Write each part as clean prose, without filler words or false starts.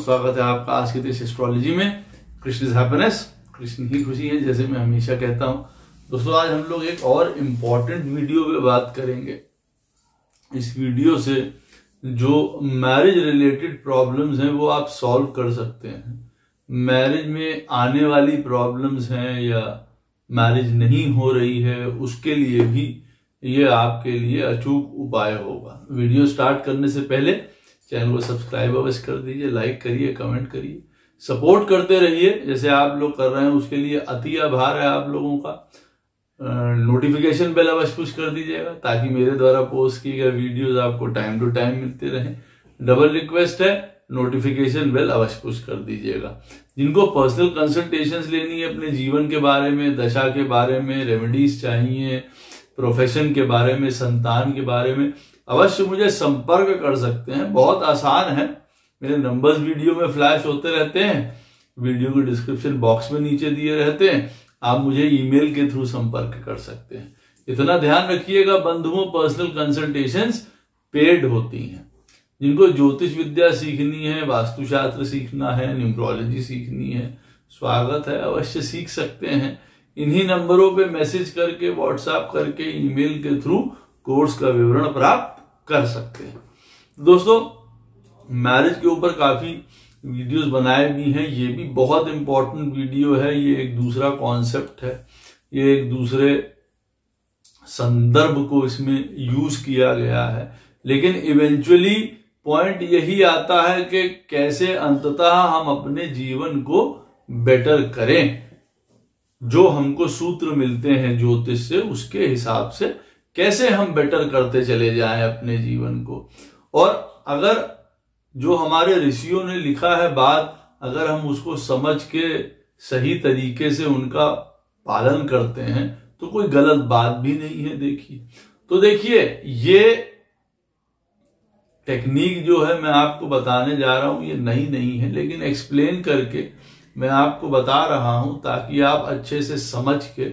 स्वागत है आपका आज की देश एस्ट्रोलॉजी में। कृष्ण इज हैप्पीनेस, कृष्ण ही खुशी है, जैसे मैं हमेशा कहता हूं। दोस्तों आज हम लोग एक और इम्पॉर्टेंट वीडियो पे बात करेंगे। इस वीडियो से जो मैरिज रिलेटेड प्रॉब्लम्स हैं वो आप सॉल्व कर सकते हैं। मैरिज में आने वाली प्रॉब्लम्स हैं या मैरिज नहीं हो रही है, उसके लिए भी ये आपके लिए अचूक उपाय होगा। वीडियो स्टार्ट करने से पहले चैनल को सब्सक्राइब अवश्य कर दीजिए, लाइक करिए, कमेंट करिए, सपोर्ट करते रहिए जैसे आप लोग कर रहे हैं। उसके लिए अति आभार है आप लोगों का। नोटिफिकेशन बेल अवश्य पुश कर दीजिएगा ताकि मेरे द्वारा पोस्ट किए गए वीडियोस आपको टाइम टू टाइम मिलते रहें। डबल रिक्वेस्ट है, नोटिफिकेशन बेल अवश्य पुश कर दीजिएगा। जिनको पर्सनल कंसल्टेशंस लेनी है अपने जीवन के बारे में, दशा के बारे में, रेमेडीज चाहिए, प्रोफेशन के बारे में, संतान के बारे में, अवश्य मुझे संपर्क कर सकते हैं। बहुत आसान है, मेरे नंबर्स वीडियो में फ्लैश होते रहते हैं, वीडियो के डिस्क्रिप्शन बॉक्स में नीचे दिए रहते हैं। आप मुझे ईमेल के थ्रू संपर्क कर सकते हैं। इतना ध्यान रखिएगा बंधुओं, पर्सनल कंसल्टेशंस पेड होती हैं। जिनको ज्योतिष विद्या सीखनी है, वास्तुशास्त्र सीखना है, न्यूमरोलॉजी सीखनी है, स्वागत है, अवश्य सीख सकते हैं। इन्हीं नंबरों पे मैसेज करके, व्हाट्सएप करके, ईमेल के थ्रू कोर्स का विवरण प्राप्त कर सकते हैं। दोस्तों मैरिज के ऊपर काफी वीडियोस बनाए भी हैं, ये भी बहुत इंपॉर्टेंट वीडियो है। ये एक दूसरा कॉन्सेप्ट है, ये एक दूसरे संदर्भ को इसमें यूज किया गया है, लेकिन इवेंचुअली पॉइंट यही आता है कि कैसे अंततः हम अपने जीवन को बेटर करें। जो हमको सूत्र मिलते हैं ज्योतिष से, उसके हिसाब से कैसे हम बेटर करते चले जाएं अपने जीवन को। और अगर जो हमारे ऋषियों ने लिखा है बात, अगर हम उसको समझ के सही तरीके से उनका पालन करते हैं तो कोई गलत बात भी नहीं है। देखिए ये टेक्निक जो है मैं आपको बताने जा रहा हूं, ये नई नहीं है, लेकिन एक्सप्लेन करके मैं आपको बता रहा हूं ताकि आप अच्छे से समझ के,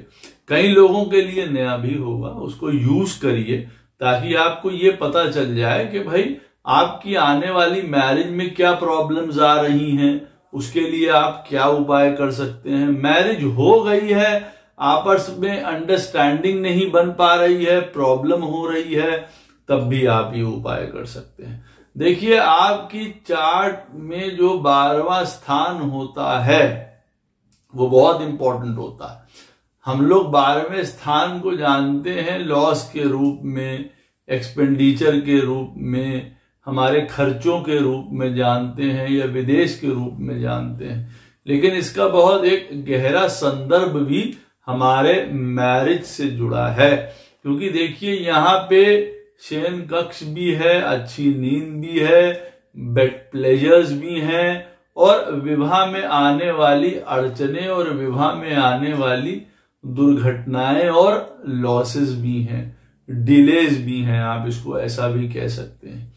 कई लोगों के लिए नया भी होगा, उसको यूज करिए ताकि आपको ये पता चल जाए कि भाई आपकी आने वाली मैरिज में क्या प्रॉब्लम्स आ रही हैं, उसके लिए आप क्या उपाय कर सकते हैं। मैरिज हो गई है, आपस में अंडरस्टैंडिंग नहीं बन पा रही है, प्रॉब्लम हो रही है, तब भी आप ये उपाय कर सकते हैं। देखिए आपकी चार्ट में जो 12वां स्थान होता है वो बहुत इंपॉर्टेंट होता है। हम लोग 12वें स्थान को जानते हैं लॉस के रूप में, एक्सपेंडिचर के रूप में, हमारे खर्चों के रूप में जानते हैं या विदेश के रूप में जानते हैं, लेकिन इसका बहुत एक गहरा संदर्भ भी हमारे मैरिज से जुड़ा है। क्योंकि देखिए यहाँ पे शयन कक्ष भी है, अच्छी नींद भी है, बेड प्लेजर्स भी हैं, और विवाह में आने वाली अड़चने और विवाह में आने वाली दुर्घटनाएं और लॉसेस भी हैं, डिलेज भी हैं, आप इसको ऐसा भी कह सकते हैं।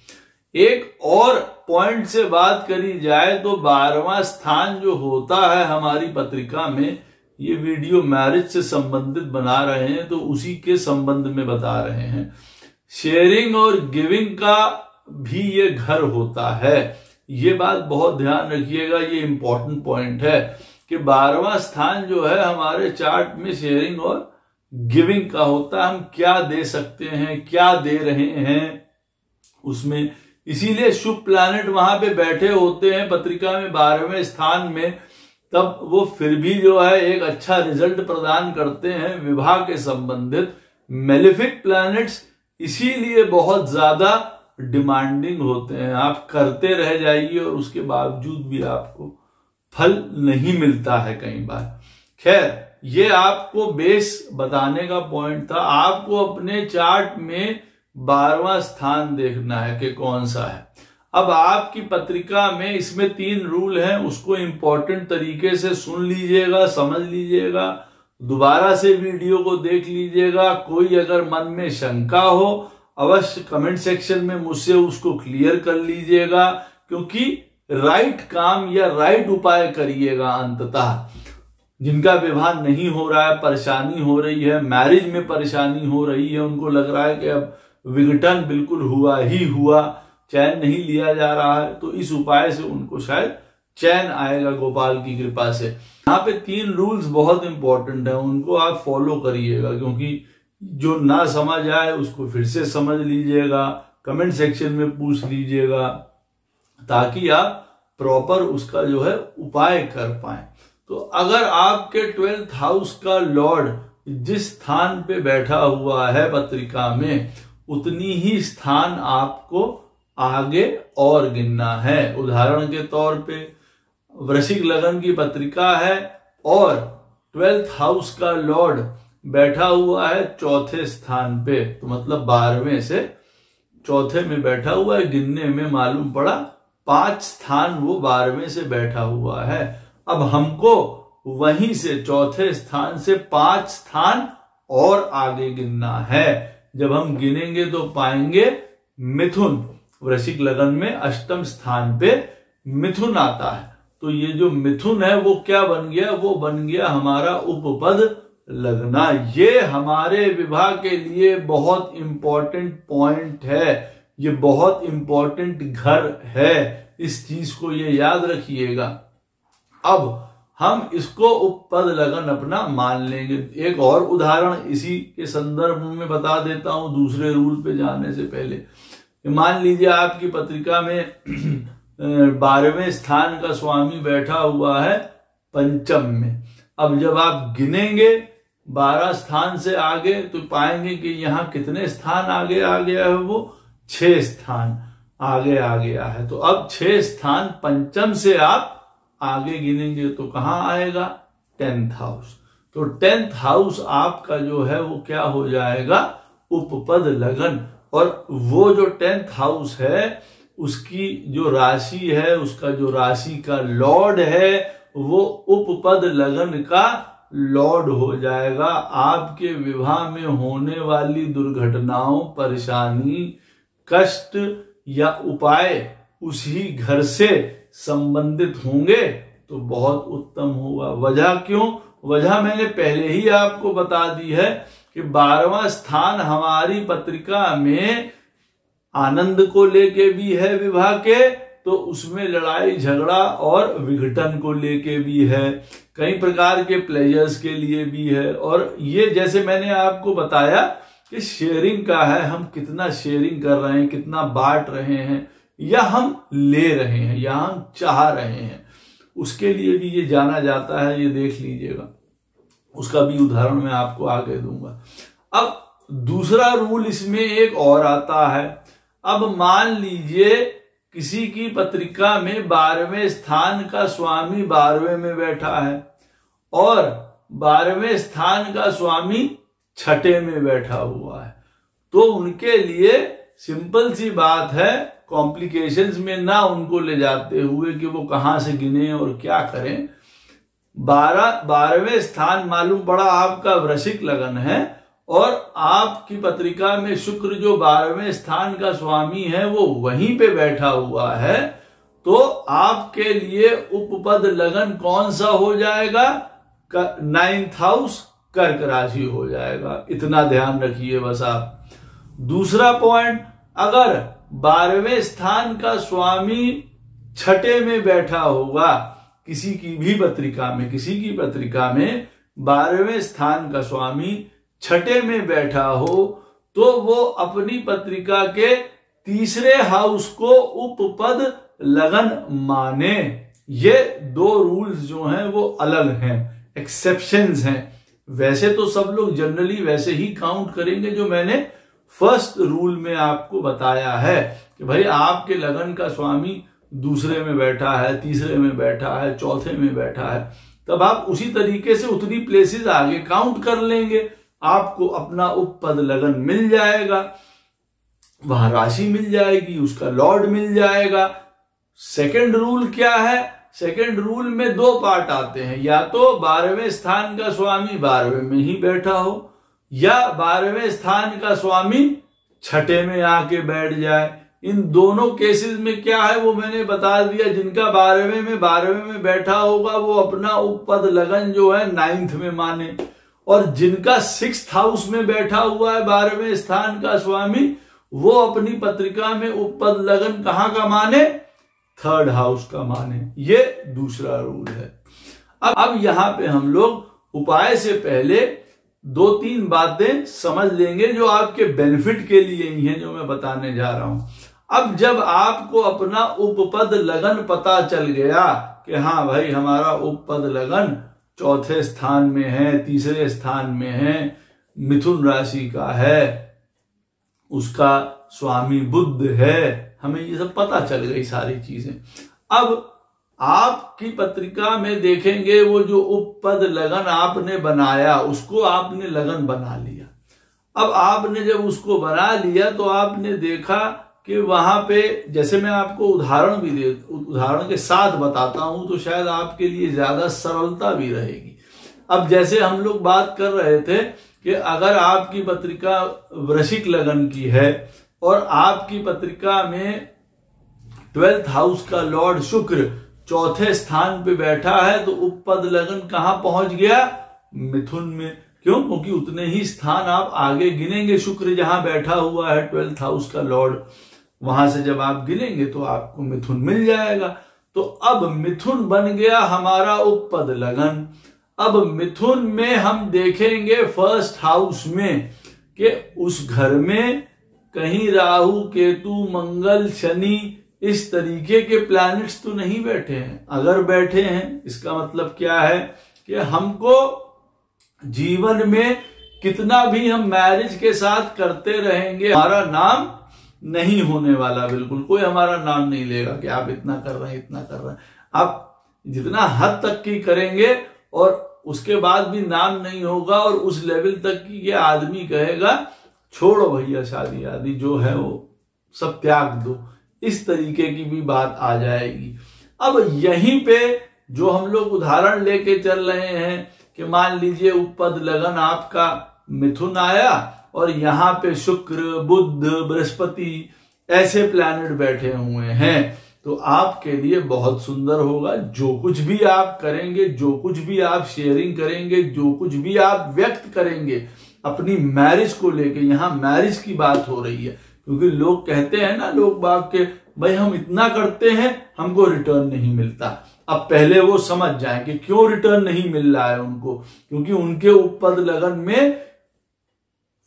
एक और पॉइंट से बात करी जाए तो 12वां स्थान जो होता है हमारी पत्रिका में, ये वीडियो मैरिज से संबंधित बना रहे हैं तो उसी के संबंध में बता रहे हैं। शेयरिंग और गिविंग का भी ये घर होता है। ये बात बहुत ध्यान रखिएगा, ये इंपॉर्टेंट पॉइंट है कि 12वां स्थान जो है हमारे चार्ट में शेयरिंग और गिविंग का होता है। हम क्या दे सकते हैं, क्या दे रहे हैं उसमें, इसीलिए शुभ प्लैनेट वहां पे बैठे होते हैं पत्रिका में 12वें स्थान में, तब वो फिर भी जो है एक अच्छा रिजल्ट प्रदान करते हैं विवाह के संबंधित। मेलेफिक प्लैनेट्स इसीलिए बहुत ज्यादा डिमांडिंग होते हैं, आप करते रह जाइए और उसके बावजूद भी आपको फल नहीं मिलता है कई बार। खैर ये आपको बेस बताने का पॉइंट था। आपको अपने चार्ट में 12वां स्थान देखना है कि कौन सा है। अब आपकी पत्रिका में इसमें 3 रूल हैं, उसको इंपॉर्टेंट तरीके से सुन लीजिएगा, समझ लीजिएगा, दोबारा से वीडियो को देख लीजिएगा। कोई अगर मन में शंका हो अवश्य कमेंट सेक्शन में मुझसे उसको क्लियर कर लीजिएगा, क्योंकि राइट काम या राइट उपाय करिएगा। अंततः जिनका विवाह नहीं हो रहा है, परेशानी हो रही है, मैरिज में परेशानी हो रही है, उनको लग रहा है कि अब विघटन बिल्कुल हुआ ही हुआ, चैन नहीं लिया जा रहा है, तो इस उपाय से उनको शायद चैन आएगा गोपाल की कृपा से। यहाँ पे 3 रूल्स बहुत इंपॉर्टेंट है, उनको आप फॉलो करिएगा, क्योंकि जो ना समझ आए उसको फिर से समझ लीजिएगा, कमेंट सेक्शन में पूछ लीजिएगा, ताकि आप प्रॉपर उसका जो है उपाय कर पाए। तो अगर आपके 12th हाउस का लॉर्ड जिस स्थान पे बैठा हुआ है पत्रिका में, उतनी ही स्थान आपको आगे और गिनना है। उदाहरण के तौर पे वृश्चिक लगन की पत्रिका है और 12th हाउस का लॉर्ड बैठा हुआ है 4थे स्थान पे, तो मतलब 12वें से 4थे में बैठा हुआ है। गिनने में मालूम पड़ा 5 स्थान वो 12वें से बैठा हुआ है। अब हमको वहीं से 4थे स्थान से 5 स्थान और आगे गिनना है। जब हम गिनेंगे तो पाएंगे मिथुन, वृश्चिक लगन में 8वें स्थान पे मिथुन आता है। तो ये जो मिथुन है वो क्या बन गया, वो बन गया हमारा उपपद लगना। ये हमारे विवाह के लिए बहुत इंपॉर्टेंट पॉइंट है, ये बहुत इंपॉर्टेंट घर है, इस चीज को ये याद रखिएगा। अब हम इसको उपपद लगन अपना मान लेंगे। एक और उदाहरण इसी के संदर्भ में बता देता हूं दूसरे रूल पे जाने से पहले। मान लीजिए आपकी पत्रिका में 12वें स्थान का स्वामी बैठा हुआ है 5म में। अब जब आप गिनेंगे 12 स्थान से आगे तो पाएंगे कि यहाँ कितने स्थान आगे आ गया है, वो 6 स्थान आगे आ गया है। तो अब 6 स्थान 5म से आप आगे गिनेंगे तो कहां आएगा, 10th हाउस। तो 10th हाउस आपका जो है वो क्या हो जाएगा, उपपद लगन। और वो जो 10th हाउस है उसकी जो राशि है, उसका जो राशि का लॉर्ड है वो उपपद लगन का लॉर्ड हो जाएगा। आपके विवाह में होने वाली दुर्घटनाओं, परेशानी, कष्ट या उपाय उसी घर से संबंधित होंगे तो बहुत उत्तम होगा। वजह क्यों, वजह मैंने पहले ही आपको बता दी है कि 12वां स्थान हमारी पत्रिका में आनंद को लेके भी है विवाह के, तो उसमें लड़ाई झगड़ा और विघटन को लेके भी है, कई प्रकार के प्लेजर्स के लिए भी है। और ये जैसे मैंने आपको बताया कि शेयरिंग का है, हम कितना शेयरिंग कर रहे हैं, कितना बांट रहे हैं, या हम ले रहे हैं, या हम चाह रहे हैं, उसके लिए भी ये जाना जाता है। ये देख लीजिएगा, उसका भी उदाहरण मैं आपको आगे दूंगा। अब दूसरा रूल इसमें एक और आता है। अब मान लीजिए किसी की पत्रिका में 12वें स्थान का स्वामी 12वें में बैठा है और 12वें स्थान का स्वामी 6ठे में बैठा हुआ है, तो उनके लिए सिंपल सी बात है, कॉम्प्लिकेशंस में ना उनको ले जाते हुए कि वो कहां से गिने और क्या करें। 12वें स्थान मालूम पड़ा आपका वृश्चिक लगन है और आपकी पत्रिका में शुक्र जो 12वें स्थान का स्वामी है वो वहीं पे बैठा हुआ है, तो आपके लिए उपपद लगन कौन सा हो जाएगा, 9th हाउस कर्क राशि हो जाएगा। इतना ध्यान रखिए बस आप। दूसरा पॉइंट, अगर 12वें स्थान का स्वामी 6ठे में बैठा होगा किसी की भी पत्रिका में, किसी की पत्रिका में 12वें स्थान का स्वामी 6ठे में बैठा हो, तो वो अपनी पत्रिका के तीसरे हाउस को उपपद लगन माने। ये 2 रूल्स जो हैं वो अलग हैं, एक्सेप्शंस हैं। वैसे तो सब लोग जनरली वैसे ही काउंट करेंगे जो मैंने फर्स्ट रूल में आपको बताया है कि भाई आपके लगन का स्वामी दूसरे में बैठा है, तीसरे में बैठा है, चौथे में बैठा है, तब आप उसी तरीके से उतनी प्लेसेस आगे काउंट कर लेंगे, आपको अपना उपपद लगन मिल जाएगा, वहां राशि मिल जाएगी, उसका लॉर्ड मिल जाएगा। सेकंड रूल क्या है, सेकंड रूल में 2 पार्ट आते हैं, या तो 12वें स्थान का स्वामी 12वें में ही बैठा हो, या 12वें स्थान का स्वामी 6ठे में आके बैठ जाए। इन दोनों केसेस में क्या है वो मैंने बता दिया। जिनका 12वें में बैठा होगा वो अपना उपपद लगन जो है 9th में माने, और जिनका 6th हाउस में बैठा हुआ है 12वें स्थान का स्वामी, वो अपनी पत्रिका में उपपद लगन कहां का माने, थर्ड हाउस का माने, ये दूसरा रूल है। अब यहां पे हम लोग उपाय से पहले 2-3 बातें समझ लेंगे जो आपके बेनिफिट के लिए ही हैं, जो मैं बताने जा रहा हूं। अब जब आपको अपना उपपद लगन पता चल गया कि हाँ भाई हमारा उपपद लगन चौथे स्थान में है, तीसरे स्थान में है, मिथुन राशि का है, उसका स्वामी बुध है, हमें ये सब पता चल गई सारी चीजें। अब आपकी पत्रिका में देखेंगे वो जो उपपद लगन आपने बनाया उसको आपने लगन बना लिया। अब आपने जब उसको बना लिया तो आपने देखा कि वहां पे, जैसे मैं आपको उदाहरण के साथ बताता हूं तो शायद आपके लिए ज्यादा सरलता भी रहेगी। अब जैसे हम लोग बात कर रहे थे कि अगर आपकी पत्रिका वृश्चिक लगन की है और आपकी पत्रिका में 12th हाउस का लॉर्ड शुक्र चौथे स्थान पे बैठा है तो उपपद लगन कहां पहुंच गया? मिथुन में। क्यों? क्योंकि उतने ही स्थान आप आगे गिनेंगे, शुक्र जहां बैठा हुआ है 12th हाउस का लॉर्ड, वहां से जब आप गिनेंगे तो आपको मिथुन मिल जाएगा। तो अब मिथुन बन गया हमारा उपपद लगन। अब मिथुन में हम देखेंगे फर्स्ट हाउस में कि उस घर में कहीं राहु, केतु, मंगल, शनि इस तरीके के प्लैनेट्स तो नहीं बैठे हैं। अगर बैठे हैं इसका मतलब क्या है कि हमको जीवन में कितना भी हम मैरिज के साथ करते रहेंगे हमारा नाम नहीं होने वाला, बिल्कुल कोई हमारा नाम नहीं लेगा कि आप इतना कर रहे हैं, इतना कर रहे हैं। आप जितना हद तक की करेंगे और उसके बाद भी नाम नहीं होगा और उस लेवल तक की ये आदमी कहेगा छोड़ो भैया शादी आदि जो है वो सब त्याग दो, इस तरीके की भी बात आ जाएगी। अब यहीं पे जो हम लोग उदाहरण लेके चल रहे हैं कि मान लीजिए उपपद लगन आपका मिथुन आया और यहाँ पे शुक्र, बुध, बृहस्पति ऐसे प्लैनेट बैठे हुए हैं, तो आपके लिए बहुत सुंदर होगा। जो कुछ भी आप करेंगे, जो कुछ भी आप शेयरिंग करेंगे, जो कुछ भी आप व्यक्त करेंगे अपनी मैरिज को लेके, यहां मैरिज की बात हो रही है, क्योंकि लोग कहते हैं ना, लोग बाग के भाई हम इतना करते हैं हमको रिटर्न नहीं मिलता। अब पहले वो समझ जाएं कि क्यों रिटर्न नहीं मिल रहा है उनको, क्योंकि उनके उपपद लगन में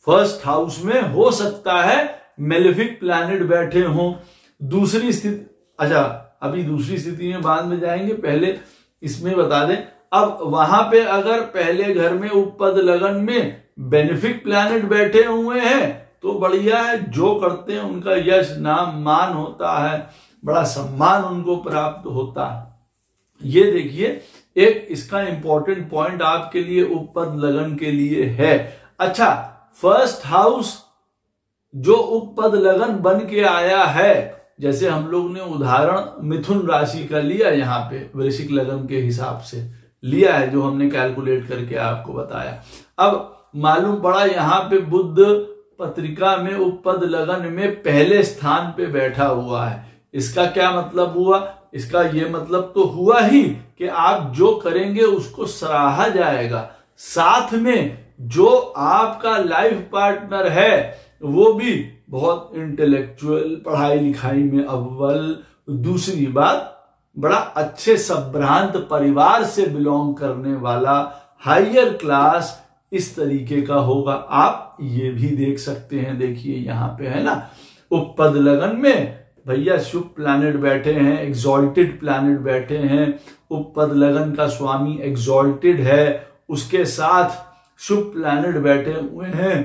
फर्स्ट हाउस में हो सकता है मेलेफिक प्लैनेट बैठे हों। दूसरी स्थिति, अच्छा अभी दूसरी स्थिति में बाद में जाएंगे, पहले इसमें बता दें। अब वहां पे अगर पहले घर में उपपद लगन में बेनिफिक प्लैनेट बैठे हुए हैं तो बढ़िया है, जो करते हैं उनका यश, नाम, मान होता है, बड़ा सम्मान उनको प्राप्त होता है। ये देखिए एक इसका इंपॉर्टेंट पॉइंट आपके लिए उपपद लगन के लिए है। अच्छा, फर्स्ट हाउस जो उपपद लगन बन के आया है, जैसे हम लोग ने उदाहरण मिथुन राशि का लिया, यहाँ पे वृश्चिक लगन के हिसाब से लिया है जो हमने कैलकुलेट करके आपको बताया। अब मालूम पड़ा यहाँ पे बुध पत्रिका में उपपद लगन में पहले स्थान पे बैठा हुआ है। इसका क्या मतलब हुआ? इसका ये मतलब तो हुआ ही कि आप जो करेंगे उसको सराहा जाएगा, साथ में जो आपका लाइफ पार्टनर है वो भी बहुत इंटेलेक्चुअल, पढ़ाई लिखाई में अव्वल, दूसरी बात बड़ा अच्छे संभ्रांत परिवार से बिलोंग करने वाला, हायर क्लास, इस तरीके का होगा। आप ये भी देख सकते हैं, देखिए यहाँ पे है ना, उपपद लगन में भैया शुभ प्लैनेट बैठे हैं, एग्जॉल्टेड प्लैनेट बैठे हैं, उपपद लगन का स्वामी एग्जॉल्टेड है, उसके साथ शुभ प्लैनेट बैठे हुए हैं।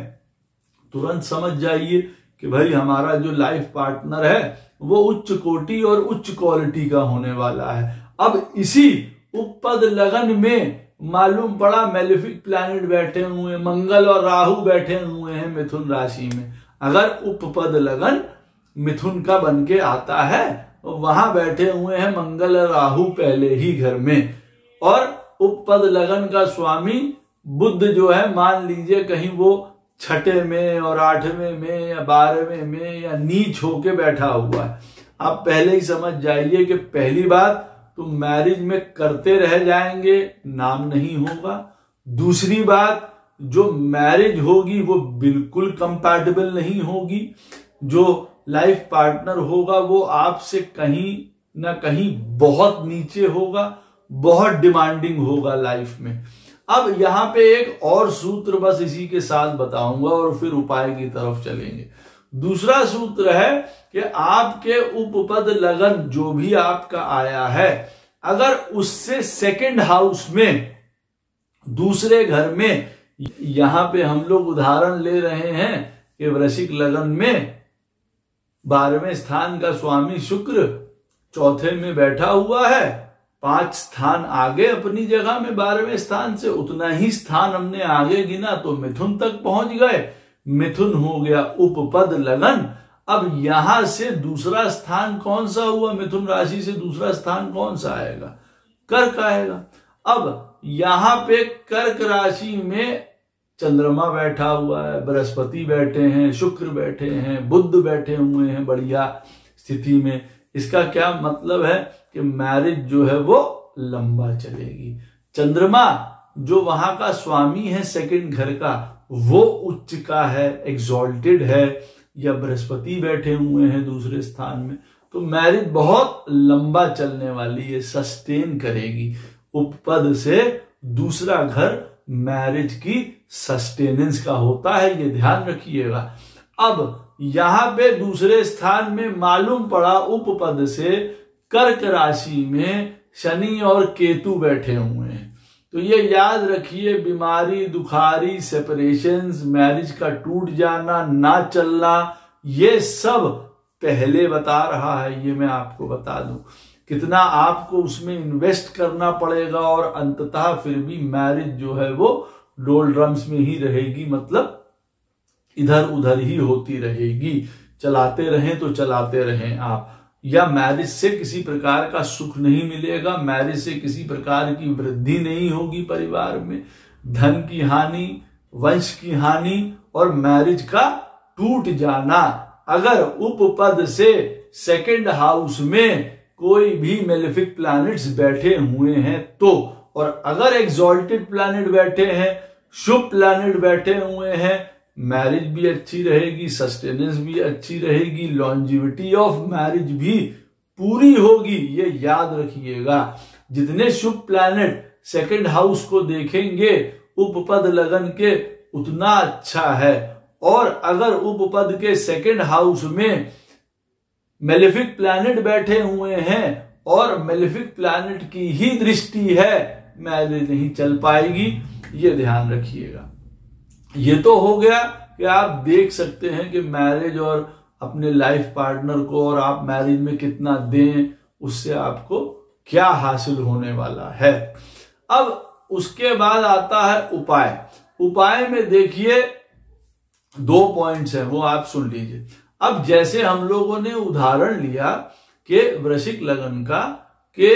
तुरंत समझ जाइए कि भाई हमारा जो लाइफ पार्टनर है वो उच्च कोटि और उच्च क्वालिटी का होने वाला है। अब इसी उपपद लगन में मालूम पड़ा मेलेफिक प्लैनेट बैठे हुए हैं, मंगल और राहु बैठे हुए हैं मिथुन राशि में। अगर उपपद लगन मिथुन का बन के आता है तो वहां बैठे हुए हैं मंगल और राहु पहले ही घर में, और उपपद लगन का स्वामी बुध जो है मान लीजिए कहीं वो छठे में और 8वें में या 12वें में या नीच होके बैठा हुआ है। आप पहले ही समझ जाइए कि पहली बात तो मैरिज में करते रह जाएंगे, नाम नहीं होगा। दूसरी बात, जो मैरिज होगी वो बिल्कुल कंपैटिबल नहीं होगी। जो लाइफ पार्टनर होगा वो आपसे कहीं ना कहीं बहुत नीचे होगा, बहुत डिमांडिंग होगा लाइफ में। अब यहां पे एक और सूत्र बस इसी के साथ बताऊंगा और फिर उपाय की तरफ चलेंगे। दूसरा सूत्र है कि आपके उपपद लगन जो भी आपका आया है, अगर उससे सेकंड हाउस में, दूसरे घर में, यहां पे हम लोग उदाहरण ले रहे हैं कि वृश्चिक लगन में 12वें स्थान का स्वामी शुक्र चौथे में बैठा हुआ है, 5 स्थान आगे अपनी जगह में 12वें स्थान से, उतना ही स्थान हमने आगे गिना तो मिथुन तक पहुंच गए। मिथुन हो गया उपपद लगन। अब यहां से दूसरा स्थान कौन सा हुआ? मिथुन राशि से दूसरा स्थान कौन सा आएगा? कर्क आएगा। अब यहां पे कर्क राशि में चंद्रमा बैठा हुआ है, बृहस्पति बैठे हैं, शुक्र बैठे हैं, बुध बैठे हुए हैं बढ़िया स्थिति में। इसका क्या मतलब है कि मैरिज जो है वो लंबा चलेगी। चंद्रमा जो वहां का स्वामी है सेकंड घर का, वो उच्च का है, एग्जॉल्टेड है, या बृहस्पति बैठे हुए हैं दूसरे स्थान में, तो मैरिज बहुत लंबा चलने वाली है, सस्टेन करेगी। उपपद से दूसरा घर मैरिज की सस्टेनेंस का होता है, ये ध्यान रखिएगा। अब यहां पे दूसरे स्थान में मालूम पड़ा उपपद से कर्क राशि में शनि और केतु बैठे हुए हैं, तो ये याद रखिए, बीमारी, दुखारी, सेपरेशंस, मैरिज का टूट जाना, ना चलना, ये सब पहले बता रहा है। ये मैं आपको बता दूं कितना आपको उसमें इन्वेस्ट करना पड़ेगा, और अंततः फिर भी मैरिज जो है वो डोलड्रम्स में ही रहेगी, मतलब इधर उधर ही होती रहेगी। चलाते रहें तो चलाते रहें आप, या मैरिज से किसी प्रकार का सुख नहीं मिलेगा, मैरिज से किसी प्रकार की वृद्धि नहीं होगी परिवार में, धन की हानि, वंश की हानि और मैरिज का टूट जाना। अगर उपपद से सेकंड हाउस में कोई भी मेलेफिक प्लैनेट्स बैठे हुए हैं तो, और अगर एग्जॉल्टेड प्लैनेट बैठे हैं, शुभ प्लैनेट बैठे हुए हैं, मैरिज भी अच्छी रहेगी, सस्टेनेंस भी अच्छी रहेगी, लॉन्जिविटी ऑफ मैरिज भी पूरी होगी। ये याद रखिएगा, जितने शुभ प्लैनेट सेकंड हाउस को देखेंगे उपपद लगन के, उतना अच्छा है। और अगर उपपद के सेकंड हाउस में मेलेफिक प्लैनेट बैठे हुए हैं और मेलेफिक प्लैनेट की ही दृष्टि है, मैरिज नहीं चल पाएगी, ये ध्यान रखिएगा। ये तो हो गया कि आप देख सकते हैं कि मैरिज और अपने लाइफ पार्टनर को, और आप मैरिज में कितना दें, उससे आपको क्या हासिल होने वाला है। अब उसके बाद आता है उपाय। उपाय में देखिए 2 पॉइंट्स हैं, वो आप सुन लीजिए। अब जैसे हम लोगों ने उदाहरण लिया कि वृश्चिक लगन का, कि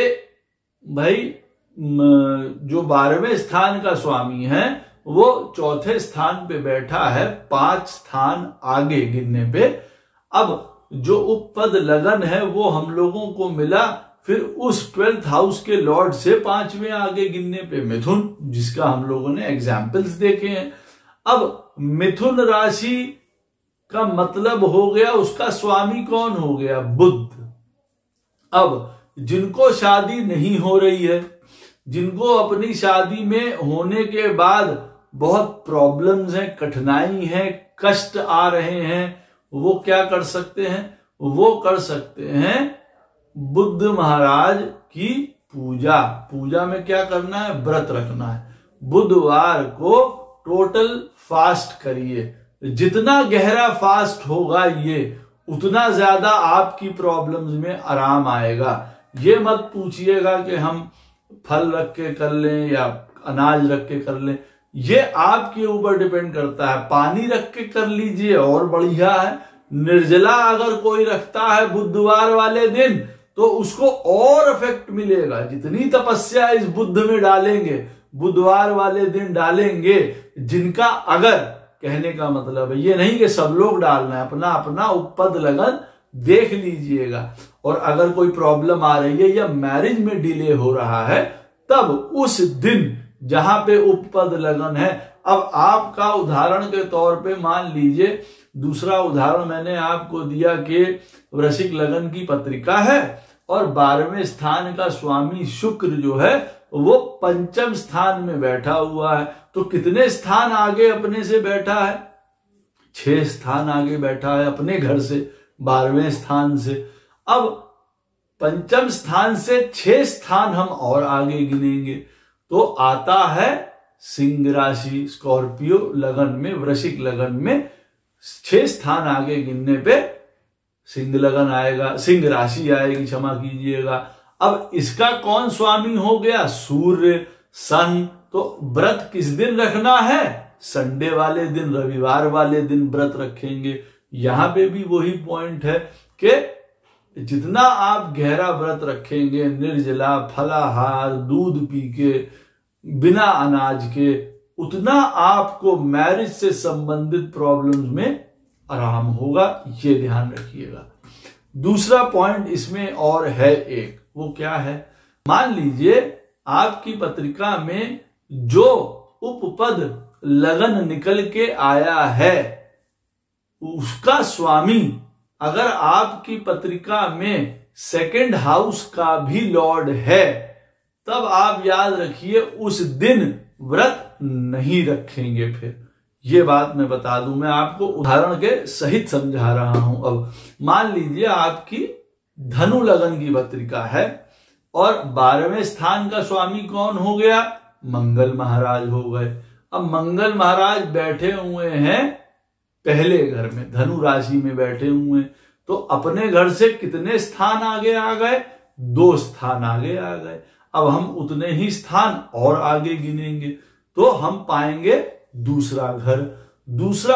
भाई जो 12वें स्थान का स्वामी है वो चौथे स्थान पे बैठा है, 5 स्थान आगे गिनने पे। अब जो उपपद लगन है वो हम लोगों को मिला फिर उस 12th हाउस के लॉर्ड से 5वें आगे गिनने पे मिथुन, जिसका हम लोगों ने एग्जाम्पल्स देखे हैं। अब मिथुन राशि का मतलब हो गया, उसका स्वामी कौन हो गया? बुध। अब जिनको शादी नहीं हो रही है, जिनको अपनी शादी में होने के बाद बहुत प्रॉब्लम्स हैं, कठिनाई है, कष्ट आ रहे हैं, वो क्या कर सकते हैं? वो कर सकते हैं बुद्ध महाराज की पूजा। पूजा में क्या करना है? व्रत रखना है। बुधवार को टोटल फास्ट करिए। जितना गहरा फास्ट होगा ये, उतना ज्यादा आपकी प्रॉब्लम्स में आराम आएगा। ये मत पूछिएगा कि हम फल रख के कर लें या अनाज रख के कर लें, ये आपके ऊपर डिपेंड करता है। पानी रख के कर लीजिए और बढ़िया है। निर्जला अगर कोई रखता है बुधवार वाले दिन तो उसको और इफेक्ट मिलेगा। जितनी तपस्या इस बुद्ध में डालेंगे, बुधवार वाले दिन डालेंगे, जिनका, अगर कहने का मतलब है ये नहीं कि सब लोग डालना है, अपना अपना उपपद लगन देख लीजिएगा। और अगर कोई प्रॉब्लम आ रही है या मैरिज में डिले हो रहा है, तब उस दिन जहां पे उपपद लगन है, अब आपका उदाहरण के तौर पे मान लीजिए, दूसरा उदाहरण मैंने आपको दिया कि वृश्चिक लगन की पत्रिका है और 12वें स्थान का स्वामी शुक्र जो है वो पंचम स्थान में बैठा हुआ है। तो कितने स्थान आगे अपने से बैठा है? 6 स्थान आगे बैठा है अपने घर से, 12वें स्थान से। अब पंचम स्थान से 6 स्थान हम और आगे गिनेंगे तो आता है सिंह राशि, स्कॉर्पियो लगन में, वृश्चिक लगन में 6 स्थान आगे गिनने पे सिंह लगन आएगा, सिंह राशि आएगी, क्षमा कीजिएगा। अब इसका कौन स्वामी हो गया? सूर्य, सन। तो व्रत किस दिन रखना है? संडे वाले दिन, रविवार वाले दिन व्रत रखेंगे। यहां पे भी वही पॉइंट है कि जितना आप गहरा व्रत रखेंगे, निर्जला, फलाहार, दूध पी के, बिना अनाज के, उतना आपको मैरिज से संबंधित प्रॉब्लम्स में आराम होगा। ये ध्यान रखिएगा। दूसरा पॉइंट इसमें और है एक, वो क्या है? मान लीजिए आपकी पत्रिका में जो उपपद लगन निकल के आया है उसका स्वामी अगर आपकी पत्रिका में 2nd हाउस का भी लॉर्ड है, तब आप याद रखिए उस दिन व्रत नहीं रखेंगे। फिर ये बात मैं बता दूं, मैं आपको उदाहरण के सहित समझा रहा हूं। अब मान लीजिए आपकी धनु लगन की पत्रिका है और 12वें स्थान का स्वामी कौन हो गया? मंगल महाराज हो गए। अब मंगल महाराज बैठे हुए हैं पहले घर में, धनु राशि में बैठे हुए हैं, तो अपने घर से कितने स्थान आगे आ गए? 2 स्थान आगे आ गए। अब हम उतने ही स्थान और आगे गिनेंगे तो हम पाएंगे दूसरा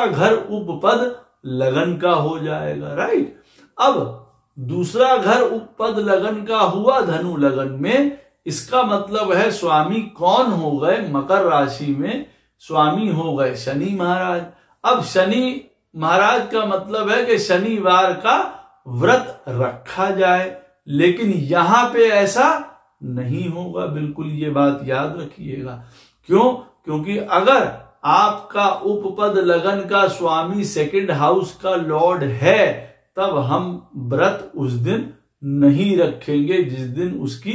घर उपपद लगन का हो जाएगा, राइट। अब दूसरा घर उपपद लगन का हुआ धनु लगन में, इसका मतलब है स्वामी कौन हो गए? मकर राशि में स्वामी हो गए शनि महाराज। अब शनि महाराज का मतलब है कि शनिवार का व्रत रखा जाए, लेकिन यहां पे ऐसा नहीं होगा, बिल्कुल ये बात याद रखिएगा। क्यों? क्योंकि अगर आपका उपपद लगन का स्वामी 2nd हाउस का लॉर्ड है, तब हम व्रत उस दिन नहीं रखेंगे जिस दिन उसकी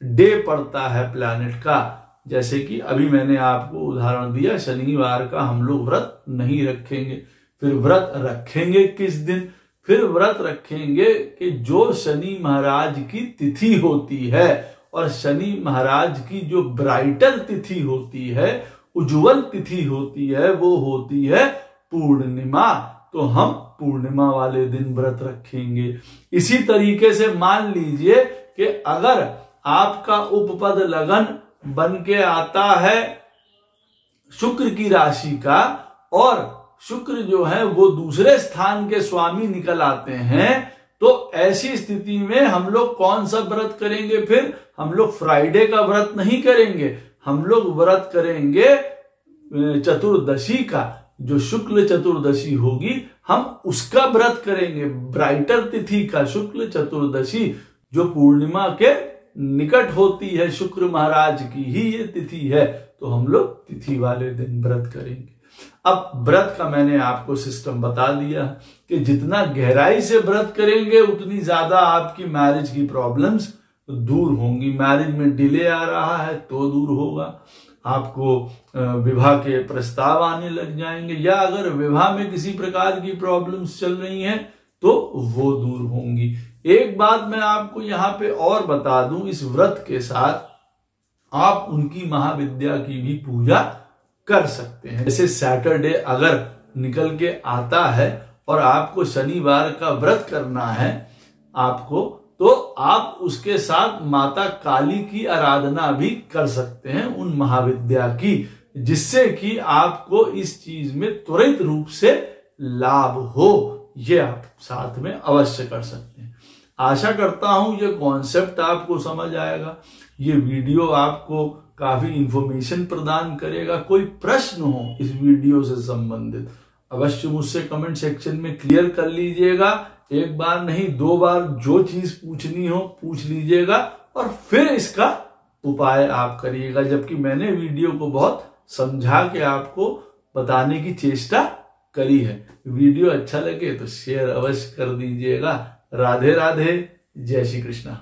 डे पड़ता है प्लैनेट का। जैसे कि अभी मैंने आपको उदाहरण दिया, शनिवार का हम लोग व्रत नहीं रखेंगे। फिर व्रत रखेंगे किस दिन? फिर व्रत रखेंगे कि जो शनि महाराज की तिथि होती है, और शनि महाराज की जो ब्राइटर तिथि होती है, उज्जवल तिथि होती है, वो होती है पूर्णिमा। तो हम पूर्णिमा वाले दिन व्रत रखेंगे। इसी तरीके से मान लीजिए कि अगर आपका उपपद लगन बन के आता है शुक्र की राशि का, और शुक्र जो है वो दूसरे स्थान के स्वामी निकल आते हैं, तो ऐसी स्थिति में हम लोग कौन सा व्रत करेंगे? फिर हम लोग फ्राइडे का व्रत नहीं करेंगे, हम लोग व्रत करेंगे चतुर्दशी का। जो शुक्ल चतुर्दशी होगी हम उसका व्रत करेंगे, ब्राइटर तिथि का शुक्ल चतुर्दशी, जो पूर्णिमा के निकट होती है, शुक्र महाराज की ही ये तिथि है, तो हम लोग तिथि वाले दिन व्रत करेंगे। अब व्रत का मैंने आपको सिस्टम बता दिया कि जितना गहराई से व्रत करेंगे उतनी ज्यादा आपकी मैरिज की प्रॉब्लम्स दूर होंगी। मैरिज में डिले आ रहा है तो दूर होगा, आपको विवाह के प्रस्ताव आने लग जाएंगे, या अगर विवाह में किसी प्रकार की प्रॉब्लम्स चल रही हैं तो वो दूर होंगी। एक बात मैं आपको यहाँ पे और बता दूं, इस व्रत के साथ आप उनकी महाविद्या की भी पूजा कर सकते हैं। जैसे सैटरडे अगर निकल के आता है और आपको शनिवार का व्रत करना है आपको, तो आप उसके साथ माता काली की आराधना भी कर सकते हैं, उन महाविद्या की, जिससे कि आपको इस चीज में त्वरित रूप से लाभ हो। ये आप साथ में अवश्य कर सकते हैं। आशा करता हूं ये कॉन्सेप्ट आपको समझ आएगा, ये वीडियो आपको काफी इंफॉर्मेशन प्रदान करेगा। कोई प्रश्न हो इस वीडियो से संबंधित अवश्य मुझसे कमेंट सेक्शन में क्लियर कर लीजिएगा। एक बार नहीं 2 बार जो चीज पूछनी हो पूछ लीजिएगा, और फिर इसका उपाय आप करिएगा। जबकि मैंने वीडियो को बहुत समझा के आपको बताने की चेष्टा करी है। वीडियो अच्छा लगे तो शेयर अवश्य कर दीजिएगा। राधे राधे, जय श्री कृष्णा।